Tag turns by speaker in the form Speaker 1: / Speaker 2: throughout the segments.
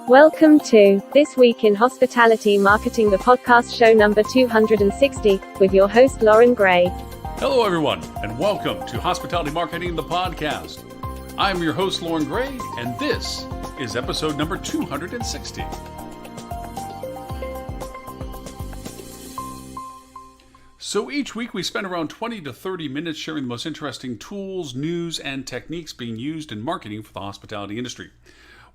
Speaker 1: Welcome to This Week in Hospitality Marketing, the podcast show number 260, with your host, Loren Gray.
Speaker 2: Hello, everyone, and welcome to Hospitality Marketing, the podcast. I'm your host, Loren Gray, and this is episode number 260. So each week we spend around 20 to 30 minutes sharing the most interesting tools, news, and techniques being used in marketing for the hospitality industry.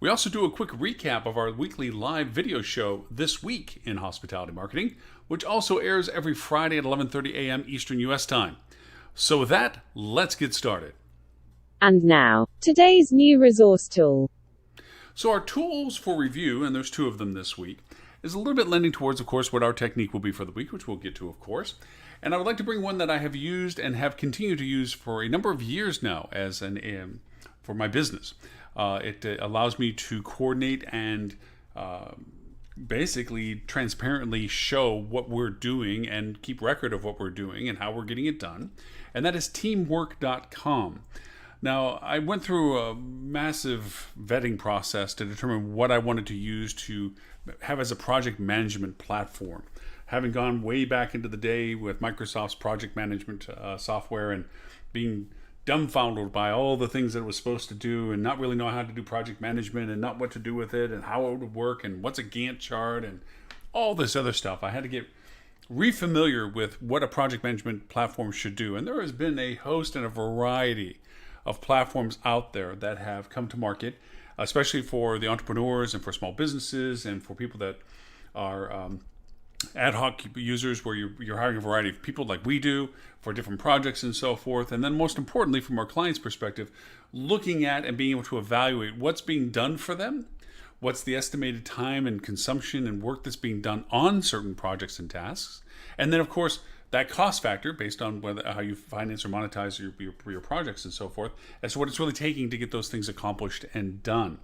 Speaker 2: We also do a quick recap of our weekly live video show, This Week in Hospitality Marketing, which also airs every Friday at 11:30 a.m. Eastern U.S. time. So with that, let's get started.
Speaker 1: And now, today's new resource tool.
Speaker 2: So our tools for review, and there's two of them this week, is a little bit lending towards, of course, what our technique will be for the week, which we'll get to, of course. And I would like to bring one that I have used and have continued to use for a number of years now as for my business. It allows me to coordinate and basically transparently show what we're doing and keep record of what we're doing and how we're getting it done. And that is teamwork.com. Now, I went through a massive vetting process to determine what I wanted to use to have as a project management platform. Having gone way back into the day with Microsoft's project management software and being dumbfounded by all the things that it was supposed to do and not really know how to do project management and not what to do with it and how it would work and what's a Gantt chart and all this other stuff. I had to get refamiliar with what a project management platform should do. And there has been a host and a variety of platforms out there that have come to market, especially for the entrepreneurs and for small businesses and for people that are ad hoc users where you're hiring a variety of people like we do for different projects and so forth. And then most importantly, from our client's perspective, looking at and being able to evaluate what's being done for them, what's the estimated time and consumption and work that's being done on certain projects and tasks. And then, of course, that cost factor based on how you finance or monetize your projects and so forth as to what it's really taking to get those things accomplished and done.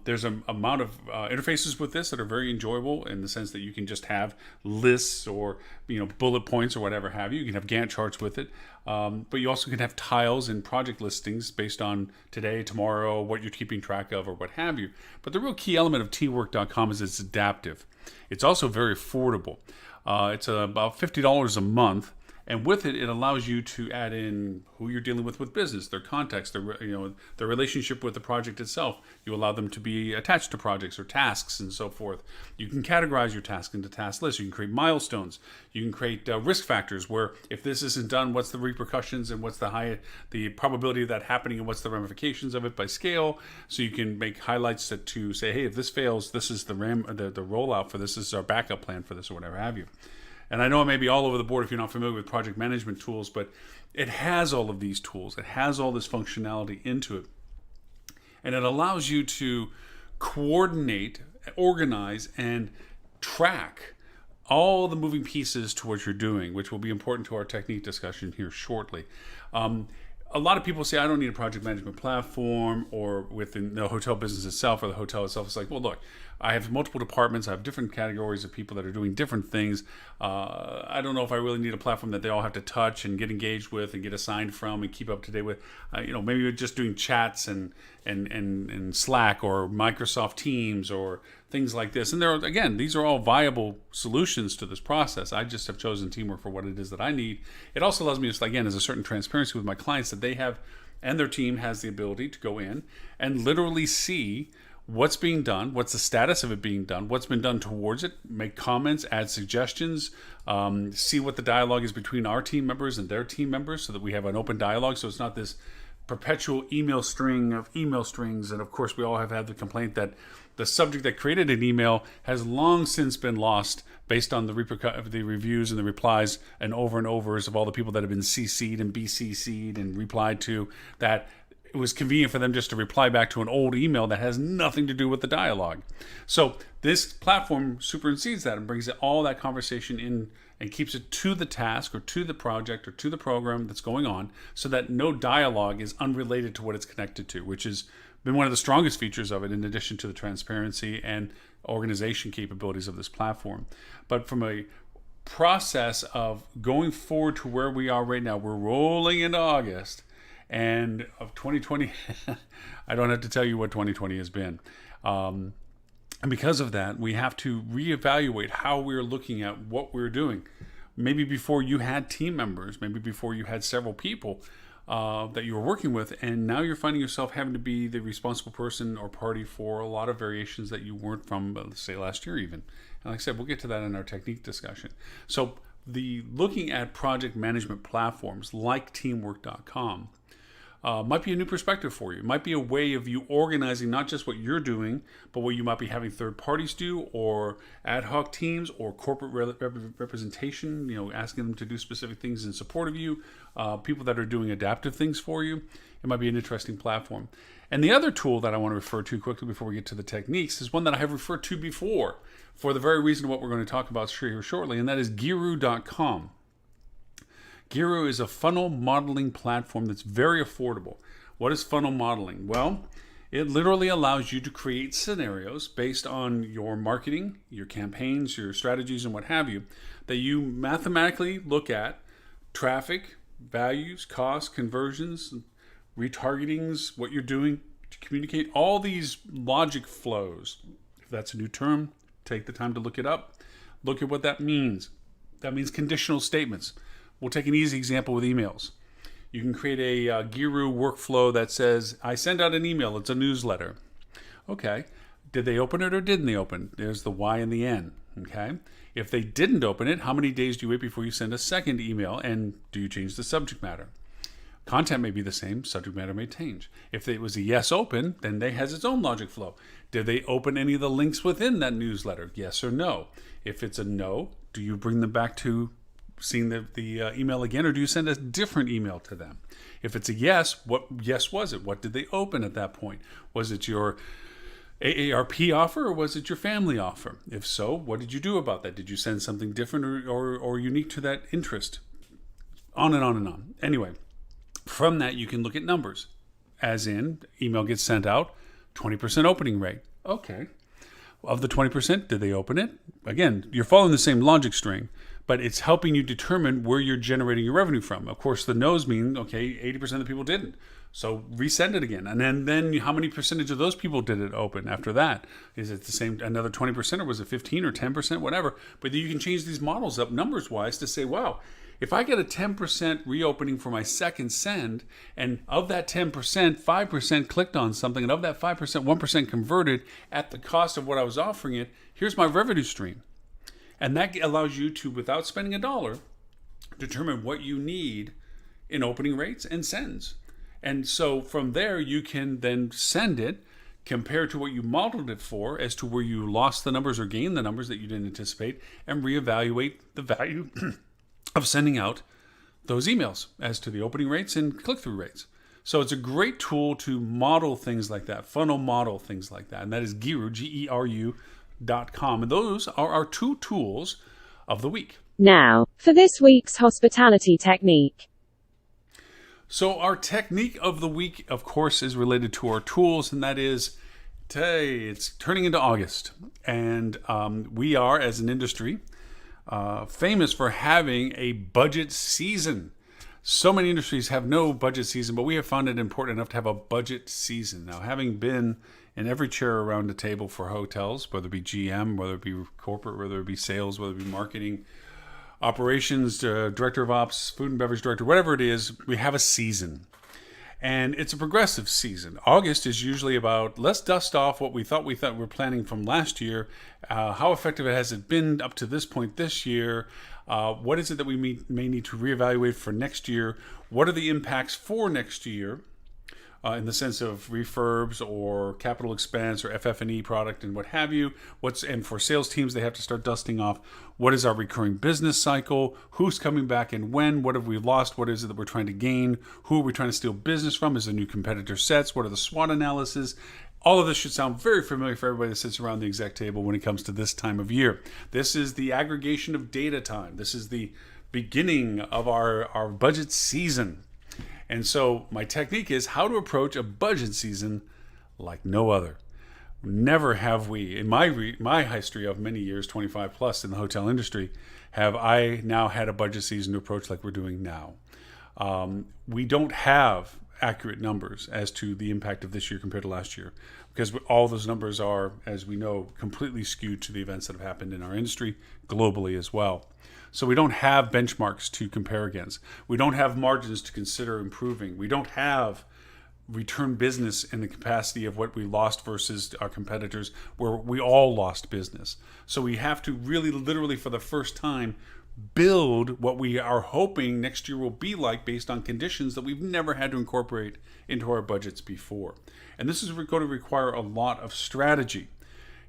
Speaker 2: There's an amount of interfaces with this that are very enjoyable in the sense that you can just have lists or bullet points or whatever have you. You can have Gantt charts with it, but you also can have tiles and project listings based on today, tomorrow, what you're keeping track of or what have you. But the real key element of teamwork.com is it's adaptive. It's also very affordable. It's about $50 a month. And with it, it allows you to add in who you're dealing with business, their context, their relationship with the project itself. You allow them to be attached to projects or tasks and so forth. You can categorize your task into task lists. You can create milestones. You can create risk factors where if this isn't done, what's the repercussions and what's the probability of that happening and what's the ramifications of it by scale. So you can make highlights to say, hey, if this fails, this is the rollout for this. This is our backup plan for this or whatever have you. And I know it may be all over the board if you're not familiar with project management tools, but it has all of these tools. It has all this functionality into it. And it allows you to coordinate, organize, and track all the moving pieces to what you're doing, which will be important to our technique discussion here shortly. A lot of people say, I don't need a project management platform, or within the hotel business itself or the hotel itself. It's like, well, look, I have multiple departments. I have different categories of people that are doing different things. I don't know if I really need a platform that they all have to touch and get engaged with and get assigned from and keep up to date with. Maybe you're just doing chats and Slack or Microsoft Teams or things like this. And these are all viable solutions to this process. I just have chosen Teamwork for what it is that I need. It also allows me to, again, as a certain transparency with my clients that they have and their team has the ability to go in and literally see what's being done, what's the status of it being done, what's been done towards it, make comments, add suggestions, see what the dialogue is between our team members and their team members so that we have an open dialogue. So it's not this perpetual email string of email strings. And of course, we all have had the complaint that the subject that created an email has long since been lost based on the reviews and the replies and overs of all the people that have been CC'd and BCC'd and replied to that. It was convenient for them just to reply back to an old email that has nothing to do with the dialogue. So this platform supersedes that and brings all that conversation in and keeps it to the task or to the project or to the program that's going on so that no dialogue is unrelated to what it's connected to, which has been one of the strongest features of it in addition to the transparency and organization capabilities of this platform. But from a process of going forward to where we are right now, we're rolling into August. And of 2020, I don't have to tell you what 2020 has been. And because of that, we have to reevaluate how we're looking at what we're doing. Maybe before you had team members, maybe before you had several people that you were working with, and now you're finding yourself having to be the responsible person or party for a lot of variations that you weren't from, let's say, last year even. And like I said, we'll get to that in our technique discussion. So the looking at project management platforms like teamwork.com might be a new perspective for you. It might be a way of you organizing not just what you're doing, but what you might be having third parties do, or ad hoc teams, or corporate representation, asking them to do specific things in support of you, people that are doing adaptive things for you. It might be an interesting platform. And the other tool that I want to refer to quickly before we get to the techniques is one that I have referred to before for the very reason of what we're going to talk about here shortly, and that is Giru.com. Giru is a funnel modeling platform that's very affordable. What is funnel modeling? Well, it literally allows you to create scenarios based on your marketing, your campaigns, your strategies, and what have you, that you mathematically look at traffic, values, costs, conversions, retargetings, what you're doing to communicate, all these logic flows. If that's a new term, take the time to look it up. Look at what that means. That means conditional statements. We'll take an easy example with emails. You can create a Giru workflow that says, I send out an email, it's a newsletter. Okay, did they open it or didn't they open? There's the Y and the N, okay? If they didn't open it, how many days do you wait before you send a second email, and do you change the subject matter? Content may be the same, subject matter may change. If it was a yes open, then it has its own logic flow. Did they open any of the links within that newsletter? Yes or no? If it's a no, do you bring them back to seeing the email again, or do you send a different email to them? If it's a yes, what yes was it? What did they open at that point? Was it your AARP offer, or was it your family offer? If so, what did you do about that? Did you send something different or unique to that interest? On and on and on. Anyway, from that you can look at numbers, as in email gets sent out, 20% opening rate. Okay. Of the 20%, did they open it? Again, you're following the same logic string, but it's helping you determine where you're generating your revenue from. Of course, the no's mean, okay, 80% of the people didn't. So resend it again. And then how many percentage of those people did it open after that? Is it the same, another 20%, or was it 15 or 10%, whatever? But you can change these models up numbers-wise to say, wow, if I get a 10% reopening for my second send, and of that 10%, 5% clicked on something, and of that 5%, 1% converted at the cost of what I was offering it, here's my revenue stream. And that allows you to, without spending a dollar, determine what you need in opening rates and sends. And so from there, you can then send it, compare to what you modeled it for as to where you lost the numbers or gained the numbers that you didn't anticipate, and reevaluate the value of sending out those emails as to the opening rates and click-through rates. So it's a great tool to model things like that, funnel model things like that. And that is Giru, Geru.com. And those are our two tools of the week.
Speaker 1: Now, for this week's hospitality technique.
Speaker 2: So our technique of the week, of course, is related to our tools, and that is, today it's turning into August. And we are, as an industry, famous for having a budget season. So many industries have no budget season, but we have found it important enough to have a budget season. Now, having been in every chair around the table for hotels, whether it be GM, whether it be corporate, whether it be sales, whether it be marketing, operations, director of ops, food and beverage director, whatever it is, we have a season. And it's a progressive season. August is usually about, let's dust off what we thought we were planning from last year. How effective has it been up to this point this year? What is it that we may need to reevaluate for next year? What are the impacts for next year in the sense of refurbs or capital expense or FF&E product and what have you? And for sales teams, they have to start dusting off, what is our recurring business cycle? Who's coming back and when? What have we lost? What is it that we're trying to gain? Who are we trying to steal business from? Is there new competitor sets? What are the SWOT analysis? All of this should sound very familiar for everybody that sits around the exec table when it comes to this time of year. This is the aggregation of data time. This is the beginning of our budget season. And so my technique is how to approach a budget season like no other. Never have we, in my history of many years, 25 plus in the hotel industry, have I now had a budget season to approach like we're doing now. We don't have accurate numbers as to the impact of this year compared to last year, because all those numbers are, as we know, completely skewed to the events that have happened in our industry globally as well. So we don't have benchmarks to compare against. We don't have margins to consider improving. We don't have return business in the capacity of what we lost versus our competitors, where we all lost business. So we have to really, literally, for the first time, build what we are hoping next year will be like based on conditions that we've never had to incorporate into our budgets before. And this is going to require a lot of strategy.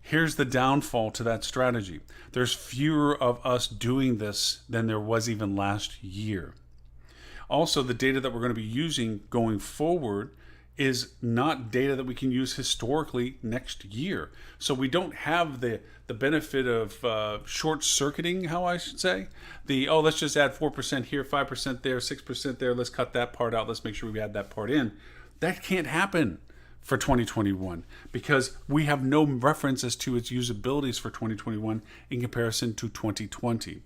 Speaker 2: Here's the downfall to that strategy. There's fewer of us doing this than there was even last year. Also, the data that we're going to be using going forward is not data that we can use historically next year. So we don't have the benefit of short-circuiting, how I should say. Let's just add 4% here, 5% there, 6% there, let's cut that part out, let's make sure we add that part in. That can't happen for 2021 because we have no reference as to its usabilities for 2021 in comparison to 2020.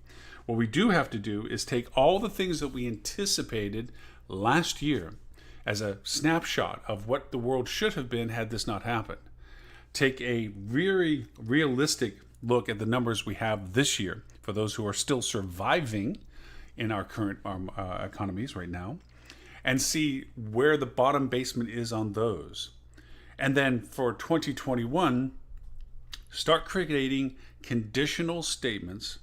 Speaker 2: What we do have to do is take all the things that we anticipated last year as a snapshot of what the world should have been had this not happened. Take a very realistic look at the numbers we have this year for those who are still surviving in our current economies right now, and see where the bottom basement is on those. And then for 2021, start creating conditional statements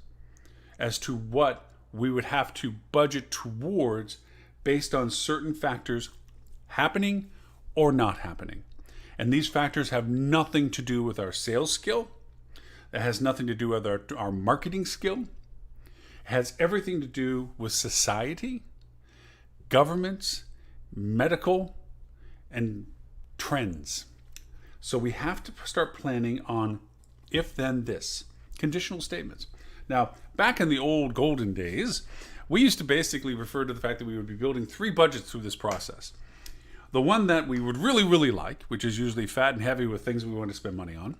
Speaker 2: as to what we would have to budget towards based on certain factors happening or not happening. And these factors have nothing to do with our sales skill. It has nothing to do with our marketing skill. It has everything to do with society, governments, medical, and trends. So we have to start planning on if then this, conditional statements. Now, back in the old golden days, we used to basically refer to the fact that we would be building 3 budgets through this process. The one that we would really, really like, which is usually fat and heavy with things we want to spend money on.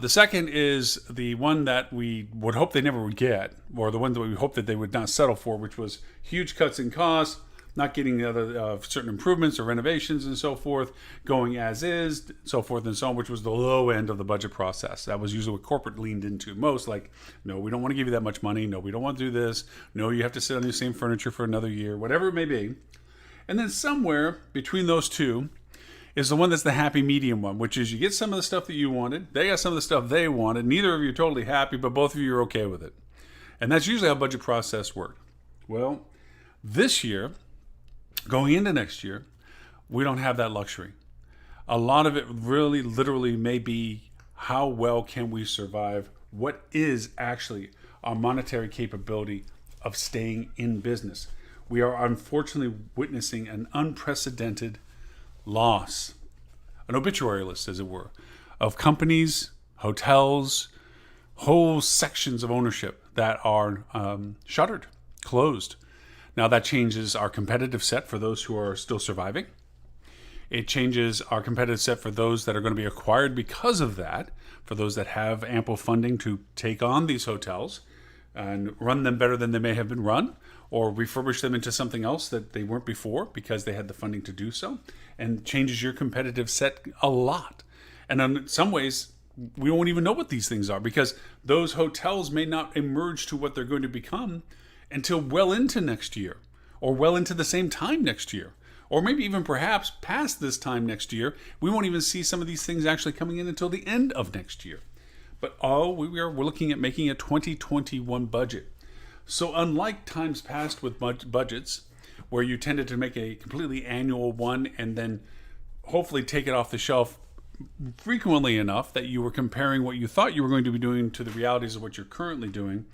Speaker 2: The second is the one that we would hope they never would get, or the one that we hope that they would not settle for, which was huge cuts in costs, not getting the other certain improvements or renovations and so forth, going as is, so forth and so on, which was the low end of the budget process. That was usually what corporate leaned into most, like, no, we don't want to give you that much money. No, we don't want to do this. No, you have to sit on the same furniture for another year, whatever it may be. And then somewhere between those two is the one that's the happy medium one, which is you get some of the stuff that you wanted, they got some of the stuff they wanted, neither of you are totally happy, but both of you are okay with it. And that's usually how budget process worked. Well, this year, going into next year, we don't have that luxury. A lot of it really, literally may be how well can we survive? What is actually our monetary capability of staying in business? We are unfortunately witnessing an unprecedented loss, an obituary list, as it were, of companies, hotels, whole sections of ownership that are shuttered, closed. Now that changes our competitive set for those who are still surviving. It changes our competitive set for those that are going to be acquired because of that, for those that have ample funding to take on these hotels and run them better than they may have been run, or refurbish them into something else that they weren't before because they had the funding to do so, and changes your competitive set a lot. And in some ways, we won't even know what these things are because those hotels may not emerge to what they're going to become until well into next year, or well into the same time next year, or maybe even perhaps past this time next year. We won't even see some of these things actually coming in until the end of next year. But we're looking at making a 2021 budget. So unlike times past with budgets, where you tended to make a completely annual one and then hopefully take it off the shelf frequently enough that you were comparing what you thought you were going to be doing to the realities of what you're currently doing.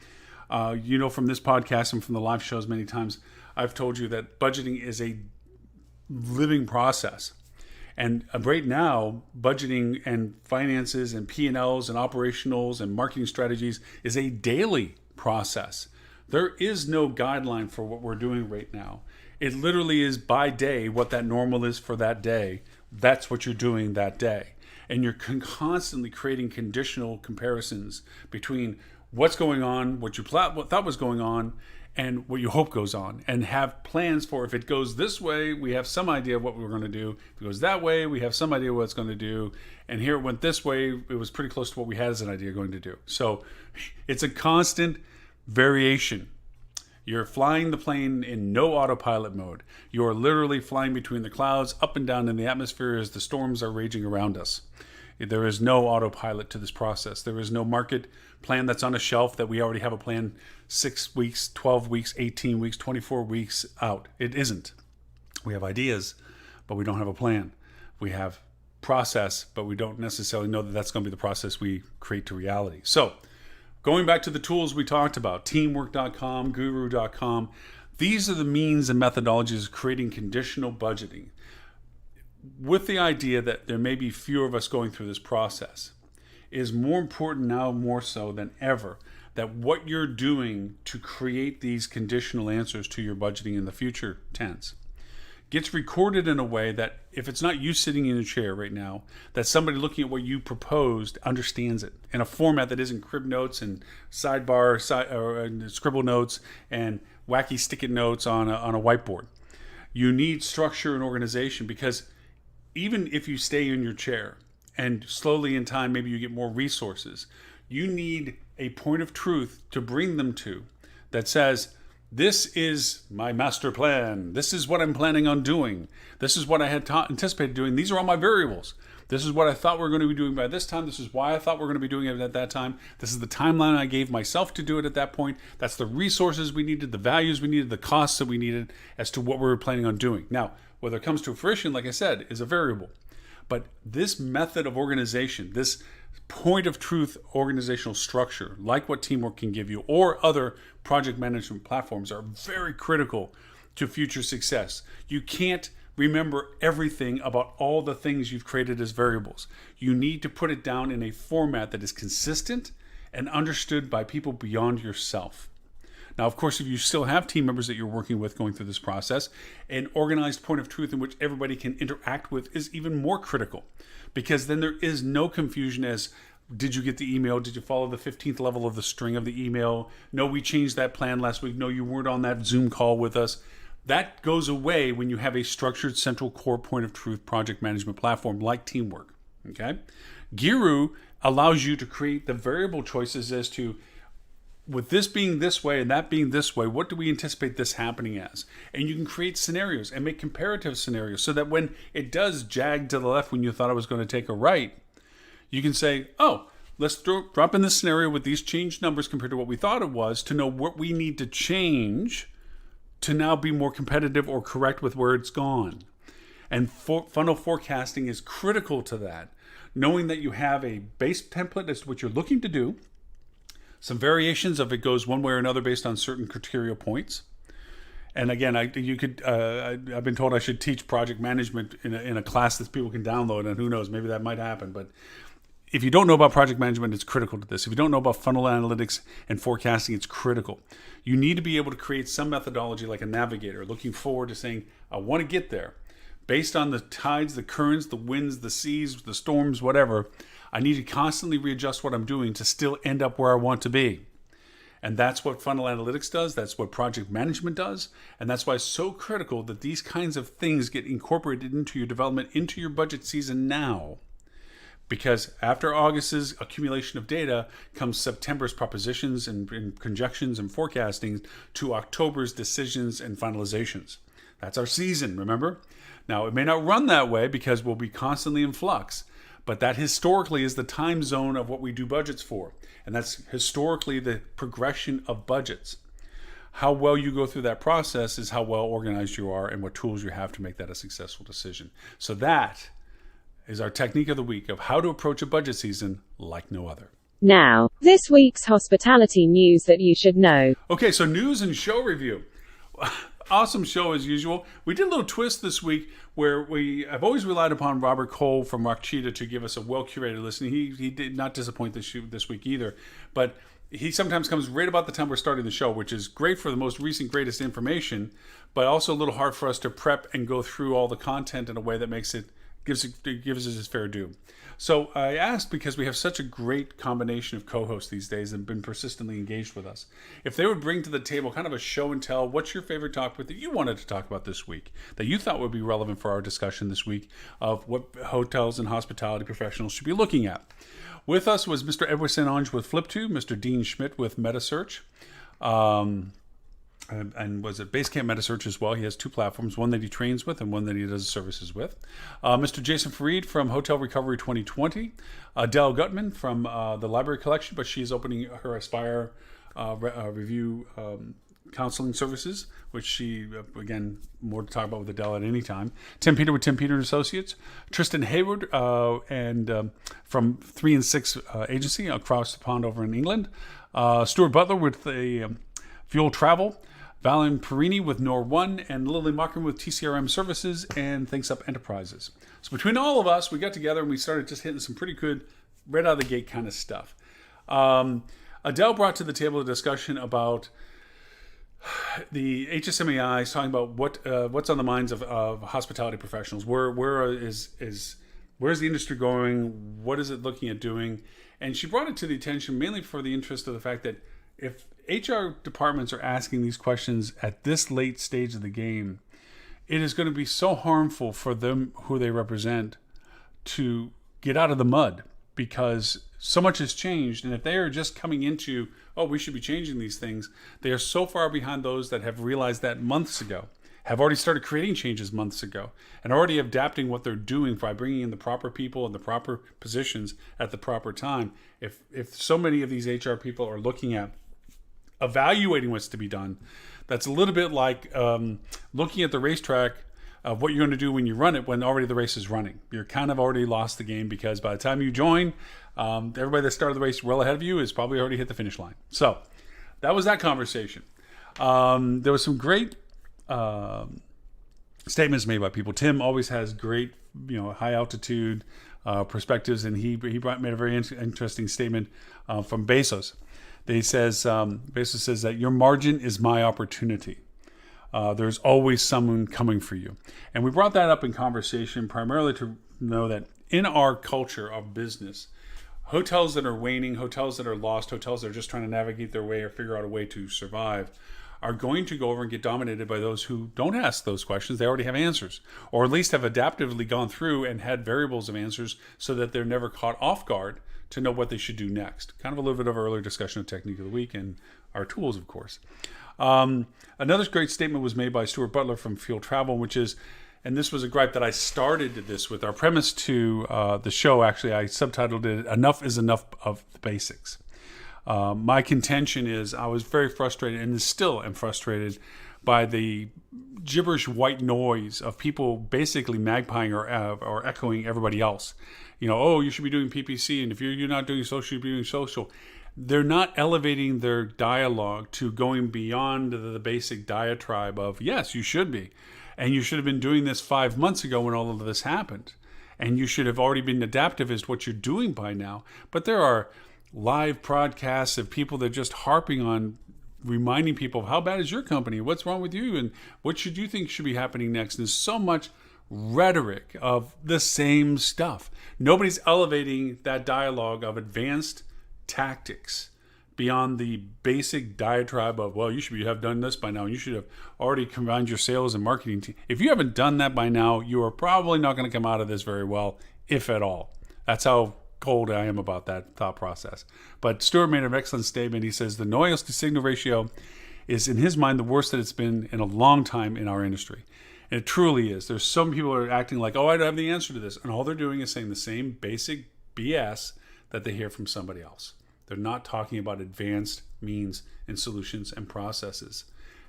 Speaker 2: From this podcast and from the live shows many times, I've told you that budgeting is a living process. And right now, budgeting and finances and P&Ls and operationals and marketing strategies is a daily process. There is no guideline for what we're doing right now. It literally is by day what that normal is for that day. That's what you're doing that day. And you're constantly creating conditional comparisons between what's going on, what you thought was going on, and what you hope goes on, and have plans for if it goes this way, we have some idea of what we're going to do. If it goes that way, we have some idea what it's going to do. And here it went this way, it was pretty close to what we had as an idea going to do. So it's a constant variation. You're flying the plane in no autopilot mode. You're literally flying between the clouds, up and down in the atmosphere as the storms are raging around us. There is no autopilot to this process. There is no market plan that's on a shelf that we already have a plan 6 weeks, 12 weeks, 18 weeks, 24 weeks out. It isn't. We have ideas, but we don't have a plan. We have process, but we don't necessarily know that that's going to be the process we create to reality. So, going back to the tools we talked about, teamwork.com, guru.com, these are the means and methodologies of creating conditional budgeting, with the idea that there may be fewer of us going through this process. It is more important now, more so than ever, that what you're doing to create these conditional answers to your budgeting in the future tense gets recorded in a way that if it's not you sitting in a chair right now, that somebody looking at what you proposed understands it in a format that isn't crib notes and sidebar or scribble notes and wacky stick-it notes on a whiteboard. You need structure and organization, because even if you stay in your chair and slowly in time maybe you get more resources, you need a point of truth to bring them to that says, this is my master plan. This is what I'm planning on doing. This is what I had anticipated doing. These are all my variables. This is what I thought we were going to be doing by this time. This is why I thought we were going to be doing it at that time. This is the timeline I gave myself to do it at that point. That's the resources we needed, the values we needed, the costs that we needed as to what we were planning on doing. Now, whether it comes to fruition, like I said, is a variable. But this method of organization, this point of truth organizational structure, like what Teamwork can give you or other project management platforms, are very critical to future success. You can't remember everything about all the things you've created as variables. You need to put it down in a format that is consistent and understood by people beyond yourself. Now, of course, if you still have team members that you're working with going through this process, an organized point of truth in which everybody can interact with is even more critical, because then there is no confusion as, did you get the email? Did you follow the 15th level of the string of the email? No, we changed that plan last week. No, you weren't on that Zoom call with us. That goes away when you have a structured central core point of truth project management platform like Teamwork. Okay? Guru allows you to create the variable choices as to, with this being this way and that being this way, what do we anticipate this happening as? And you can create scenarios and make comparative scenarios so that when it does jag to the left when you thought it was going to take a right, you can say, oh, let's drop in this scenario with these changed numbers compared to what we thought it was to know what we need to change to now be more competitive or correct with where it's gone. And funnel forecasting is critical to that. Knowing that you have a base template as to what you're looking to do, some variations of it goes one way or another based on certain criteria points. And again, I've been told I should teach project management in a class that people can download, and who knows, maybe that might happen. But if you don't know about project management, it's critical to this. If you don't know about funnel analytics and forecasting, it's critical. You need to be able to create some methodology like a navigator, looking forward to saying, I want to get there. Based on the tides, the currents, the winds, the seas, the storms, whatever, I need to constantly readjust what I'm doing to still end up where I want to be. And that's what funnel analytics does. That's what project management does. And that's why it's so critical that these kinds of things get incorporated into your development, into your budget season now. Because after August's accumulation of data comes September's propositions and conjections and forecasting to October's decisions and finalizations. That's our season, remember? Now, it may not run that way because we'll be constantly in flux, but that historically is the time zone of what we do budgets for. And that's historically the progression of budgets. How well you go through that process is how well organized you are and what tools you have to make that a successful decision. So that is our technique of the week of how to approach a budget season like no other.
Speaker 1: Now, this week's hospitality news that you should know.
Speaker 2: Okay, so news and show review. Awesome show as usual. We did a little twist this week where I've always relied upon Robert Cole from Rock Cheetah to give us a well-curated list. He did not disappoint this week either. But he sometimes comes right about the time we're starting the show, which is great for the most recent, greatest information, but also a little hard for us to prep and go through all the content in a way that makes it gives us his fair due. So I asked, because we have such a great combination of co-hosts these days and been persistently engaged with us, if they would bring to the table kind of a show and tell, what's your favorite topic that you wanted to talk about this week, that you thought would be relevant for our discussion this week of what hotels and hospitality professionals should be looking at. With us was Mr. Edward St. Ange with Flip2, Mr. Dean Schmidt with MetaSearch, and was at Basecamp MetaSearch as well. He has two platforms, one that he trains with and one that he does services with. Mr. Jason Fareed from Hotel Recovery 2020. Adele Gutman from the Library Collection, but she's opening her Aspire review counseling services, which she, again, more to talk about with Adele at any time. Tim Peter with Tim Peter and Associates. Tristan Hayward and from 3 and 6 Agency across the pond over in England. Stuart Butler with the Fuel Travel. Valen Perini with Nor1, and Lily Muckram with TCRM Services and Thinks Up Enterprises. So between all of us, we got together and we started just hitting some pretty good, right out of the gate kind of stuff. Adele brought to the table a discussion about the HSMAI, talking about what's on the minds of hospitality professionals. Where's the industry going? What is it looking at doing? And she brought it to the attention mainly for the interest of the fact that if HR departments are asking these questions at this late stage of the game, it is going to be so harmful for them, who they represent, to get out of the mud, because so much has changed. And if they are just coming into, oh, we should be changing these things, they are so far behind those that have realized that months ago, have already started creating changes months ago, and already adapting what they're doing by bringing in the proper people in the proper positions at the proper time. If so many of these HR people are looking at evaluating what's to be done, that's a little bit like looking at the racetrack of what you're going to do when you run it, when already the race is running. You're kind of already lost the game, because by the time you join, everybody that started the race well ahead of you has probably already hit the finish line. So that was that conversation. There was some great statements made by people. Tim always has great, high altitude perspectives, and he made a very interesting statement from Bezos. Bezos says that your margin is my opportunity. There's always someone coming for you. And we brought that up in conversation primarily to know that in our culture of business, hotels that are waning, hotels that are lost, hotels that are just trying to navigate their way or figure out a way to survive, are going to go over and get dominated by those who don't ask those questions. They already have answers, or at least have adaptively gone through and had variables of answers so that they're never caught off guard to know what they should do next. Kind of a little bit of our earlier discussion of Technique of the Week and our tools, of course. Another great statement was made by Stuart Butler from Fuel Travel, which is, and this was a gripe that I started this with, our premise to the show, actually, I subtitled it, Enough is Enough of the Basics. My contention is I was very frustrated, and still am frustrated, by the gibberish white noise of people basically magpieing or echoing everybody else. Oh, you should be doing PPC, and if you're not doing social, you should be doing social. They're not elevating their dialogue to going beyond the basic diatribe of, yes, you should be. And you should have been doing this 5 months ago when all of this happened. And you should have already been adaptive as to what you're doing by now. But there are live broadcasts of people that are just harping on reminding people of how bad is your company, what's wrong with you, and what should you think should be happening next. And there's so much rhetoric of the same stuff. Nobody's elevating that dialogue of advanced tactics beyond the basic diatribe of, well, you should have done this by now. You should have already combined your sales and marketing team. If you haven't done that by now, you are probably not going to come out of this very well, if at all. That's how cold I am about that thought process. But Stuart made an excellent statement. He says the noise to signal ratio is, in his mind, the worst that it's been in a long time in our industry. And it truly is. There's some people who are acting like, oh, I don't have the answer to this. And all they're doing is saying the same basic BS that they hear from somebody else. They're not talking about advanced means and solutions and processes.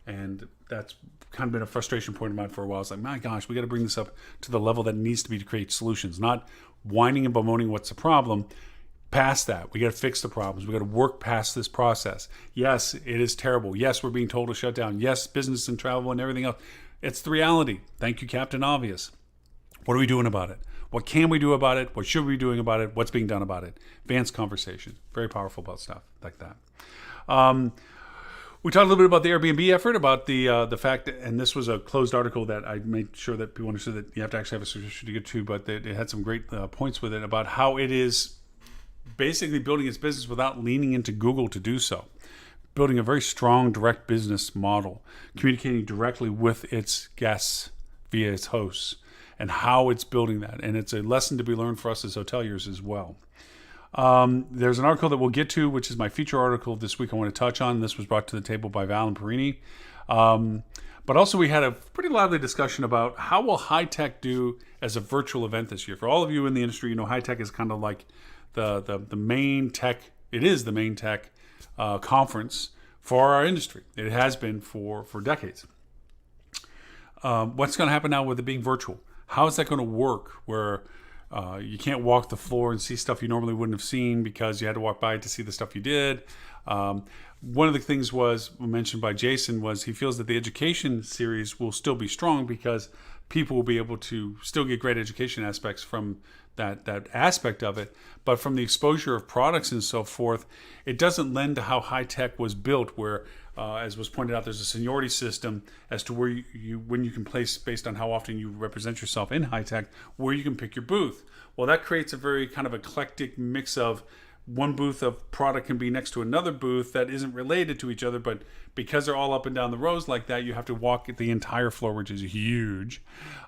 Speaker 2: And that's kind of been a frustration point of mine for a while. It's like, my gosh, we got to bring this up to the level that it needs to be to create solutions, not whining and bemoaning what's the problem. Past that, we got to fix the problems. We got to work past this process. Yes, it is terrible. Yes, we're being told to shut down. Yes, business and travel and everything else. It's the reality. Thank you, Captain Obvious. What are we doing about it? What can we do about it? What should we be doing about it? What's being done about it? Advanced conversation. Very powerful about stuff like that. We talked a little bit about the Airbnb effort, about the fact, and this was a closed article that I made sure that people understood that you have to actually have a certificate to get to, but it had some great points with it about how it is basically building its business without leaning into Google to do so. Building a very strong direct business model, communicating directly with its guests via its hosts, and how it's building that. And it's a lesson to be learned for us as hoteliers as well. There's an article that we'll get to, which is my feature article this week I want to touch on. This was brought to the table by Val and Perini. But also we had a pretty lively discussion about how will high tech do as a virtual event this year. For all of you in the industry, you know, high tech is kind of like the main tech. It is the main tech conference for our industry. It has been for decades. What's going to happen now with it being virtual? How is that going to work where you can't walk the floor and see stuff you normally wouldn't have seen because you had to walk by to see the stuff you did? One of the things was mentioned by Jason was he feels that the education series will still be strong because people will be able to still get great education aspects from that aspect of it, but from the exposure of products and so forth, it doesn't lend to how high tech was built, where as was pointed out, there's a seniority system as to where when you can place based on how often you represent yourself in high tech, where you can pick your booth. Well, that creates a very kind of eclectic mix of one booth of product can be next to another booth that isn't related to each other, but because they're all up and down the rows like that, you have to walk the entire floor, which is huge,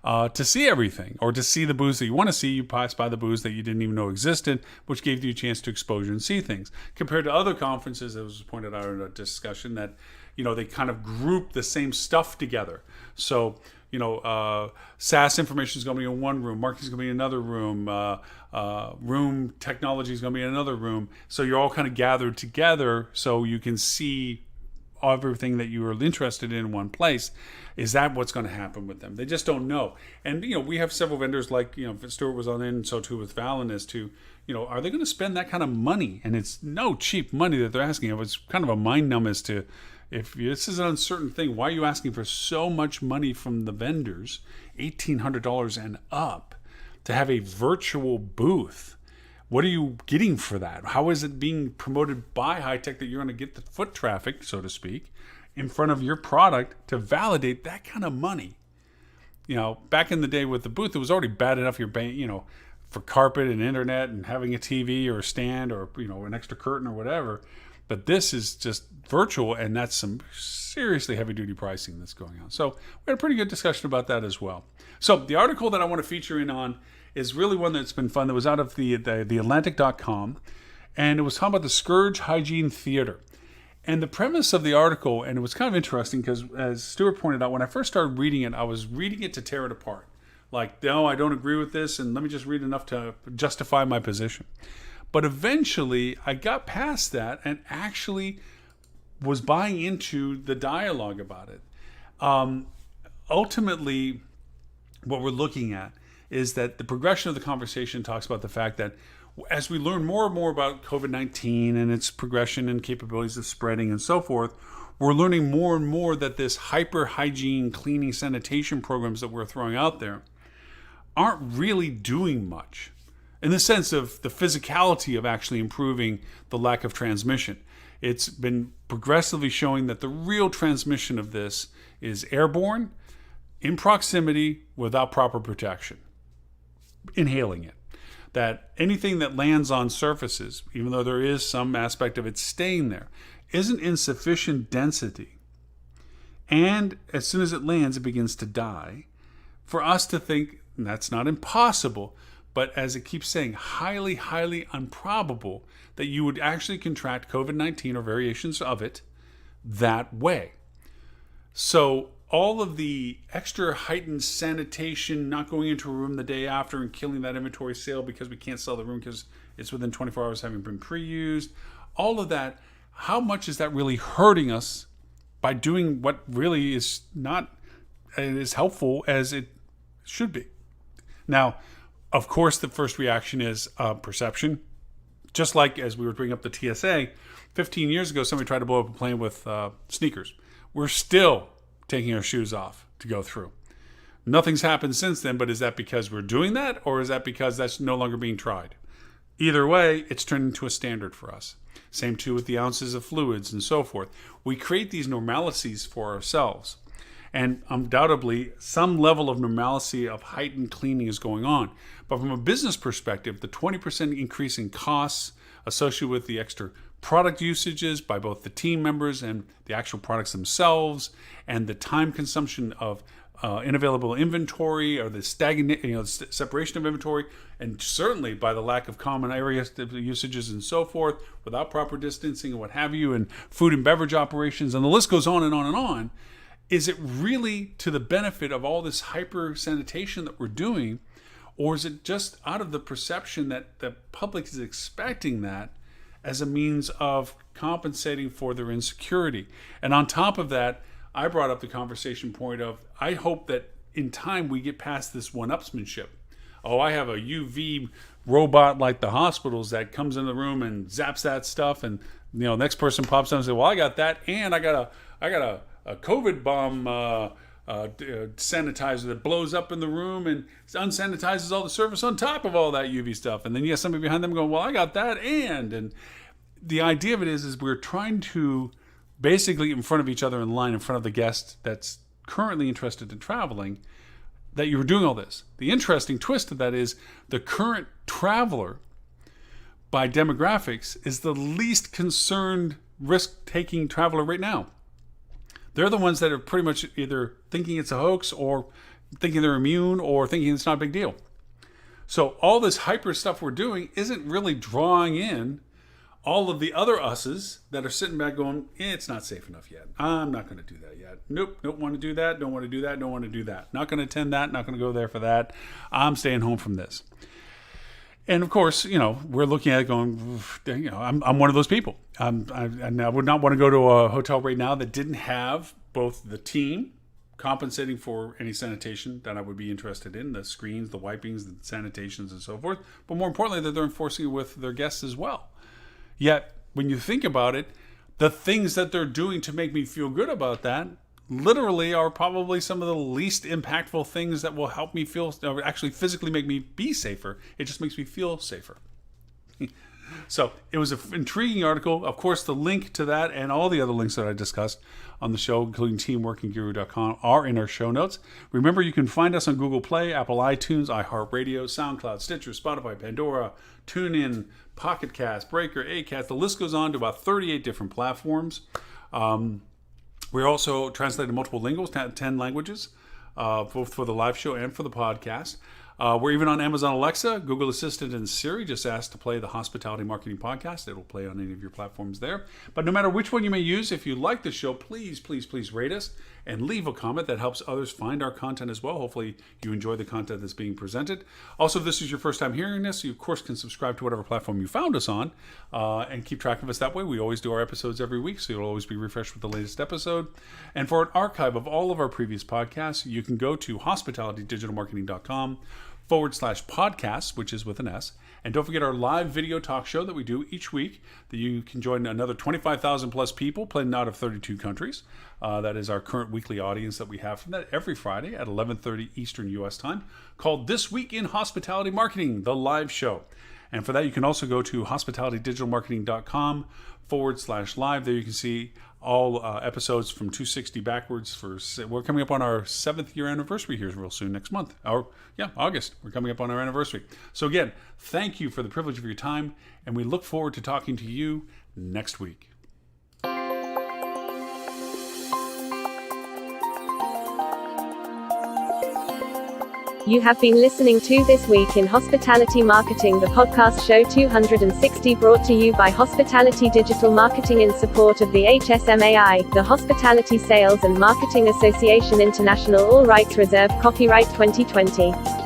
Speaker 2: to see everything, or to see the booths that you want to see. You pass by the booths that you didn't even know existed, which gave you a chance to exposure and see things. Compared to other conferences, as was pointed out in a discussion, that they kind of group the same stuff together. So SaaS information is going to be in one room, marketing is going to be in another room, room technology is going to be in another room. So you're all kind of gathered together so you can see everything that you are interested in one place. Is that what's going to happen with them? They just don't know. And, we have several vendors like, Stuart was on in, and so too with Valen, as to, are they going to spend that kind of money? And it's no cheap money that they're asking. It was kind of a mind numb as to, if this is an uncertain thing, why are you asking for so much money from the vendors, $1,800 and up, to have a virtual booth? What are you getting for that? How is it being promoted by high tech that you're going to get the foot traffic, so to speak, in front of your product to validate that kind of money? Back in the day with the booth, it was already bad enough you're paying, for carpet and internet and having a TV or a stand or, an extra curtain or whatever. But this is just virtual, and that's some seriously heavy-duty pricing that's going on. So we had a pretty good discussion about that as well. So the article that I want to feature in on is really one that's been fun. That was out of the Atlantic.com, and it was talking about the Scourge Hygiene Theater. And the premise of the article, and it was kind of interesting because, as Stuart pointed out, when I first started reading it, I was reading it to tear it apart. Like, no, I don't agree with this, and let me just read enough to justify my position. But eventually, I got past that and actually was buying into the dialogue about it. Ultimately, what we're looking at is that the progression of the conversation talks about the fact that as we learn more and more about COVID-19 and its progression and capabilities of spreading and so forth, we're learning more and more that this hyper hygiene, cleaning, sanitation programs that we're throwing out there aren't really doing much, in the sense of the physicality of actually improving the lack of transmission. It's been progressively showing that the real transmission of this is airborne, in proximity, without proper protection, inhaling it. That anything that lands on surfaces, even though there is some aspect of it staying there, isn't in sufficient density. And as soon as it lands, it begins to die. For us to think, and that's not impossible, but as it keeps saying, highly, highly improbable that you would actually contract COVID-19 or variations of it that way. So all of the extra heightened sanitation, not going into a room the day after and killing that inventory sale because we can't sell the room because it's within 24 hours having been pre-used, all of that, how much is that really hurting us by doing what really is not as helpful as it should be? Now, of course, the first reaction is perception. Just like as we were bringing up the TSA, 15 years ago, somebody tried to blow up a plane with sneakers. We're still taking our shoes off to go through. Nothing's happened since then, but is that because we're doing that, or is that because that's no longer being tried? Either way, it's turned into a standard for us. Same too with the ounces of fluids and so forth. We create these normalities for ourselves. And undoubtedly, some level of normalcy of heightened cleaning is going on. But from a business perspective, the 20% increase in costs associated with the extra product usages by both the team members and the actual products themselves, and the time consumption of unavailable inventory, or the separation of inventory, and certainly by the lack of common area usages and so forth, without proper distancing and what have you, and food and beverage operations, and the list goes on and on and on. Is it really to the benefit of all this hyper sanitation that we're doing, or is it just out of the perception that the public is expecting that as a means of compensating for their insecurity? And on top of that, I brought up the conversation point of, I hope that in time we get past this one-upsmanship. Oh, I have a UV robot like the hospitals that comes in the room and zaps that stuff, and next person pops up and says, well, I got that, and I got a COVID bomb sanitizer that blows up in the room and unsanitizes all the surface on top of all that UV stuff. And then you have somebody behind them going, well, I got that, and the idea of it is we're trying to basically in front of each other in line, in front of the guest that's currently interested in traveling, that you were doing all this. The interesting twist of that is the current traveler by demographics is the least concerned risk-taking traveler right now. They're the ones that are pretty much either thinking it's a hoax, or thinking they're immune, or thinking it's not a big deal. So all this hyper stuff we're doing isn't really drawing in all of the other us's that are sitting back going, it's not safe enough yet. I'm not going to do that yet. Nope, don't want to do that, don't want to do that, don't want to do that. Not going to attend that, not going to go there for that. I'm staying home from this. And of course, we're looking at it going, I'm one of those people. I would not want to go to a hotel right now that didn't have both the team compensating for any sanitation that I would be interested in, the screens, the wipings, the sanitations, and so forth. But more importantly, that they're enforcing it with their guests as well. Yet, when you think about it, the things that they're doing to make me feel good about that literally are probably some of the least impactful things that will help me feel, or actually physically make me be safer. It just makes me feel safer. So it was an intriguing article. Of course, the link to that and all the other links that I discussed on the show, including teamworkingguru.com, are in our show notes. Remember, you can find us on Google Play, Apple iTunes, iHeartRadio, SoundCloud, Stitcher, Spotify, Pandora, TuneIn, Pocket Cast, Breaker, Acast. The list goes on to about 38 different platforms. We're also translated multiple linguals, 10 languages, both for the live show and for the podcast. We're even on Amazon Alexa, Google Assistant, and Siri. Just ask to play the Hospitality Marketing Podcast. It'll play on any of your platforms there. But no matter which one you may use, if you like the show, please, please, please rate us and leave a comment. That helps others find our content as well. Hopefully you enjoy the content that's being presented. Also, if this is your first time hearing this, you of course can subscribe to whatever platform you found us on, and keep track of us that way. We always do our episodes every week, so you'll always be refreshed with the latest episode. And for an archive of all of our previous podcasts, you can go to hospitalitydigitalmarketing.com/podcasts, which is with an S. And don't forget our live video talk show that we do each week, that you can join another 25,000 plus people playing out of 32 countries. That is our current weekly audience that we have from that every Friday at 11:30 Eastern U.S. time, called This Week in Hospitality Marketing, the live show. And for that, you can also go to hospitalitydigitalmarketing.com/live. There you can see all episodes from 260 backwards. We're coming up on our 7th year anniversary here real soon next month. August. We're coming up on our anniversary. So again, thank you for the privilege of your time, and we look forward to talking to you next week.
Speaker 1: You have been listening to This Week in Hospitality Marketing, the podcast show 260, brought to you by Hospitality Digital Marketing in support of the HSMAI, the Hospitality Sales and Marketing Association International. All rights reserved. Copyright 2020.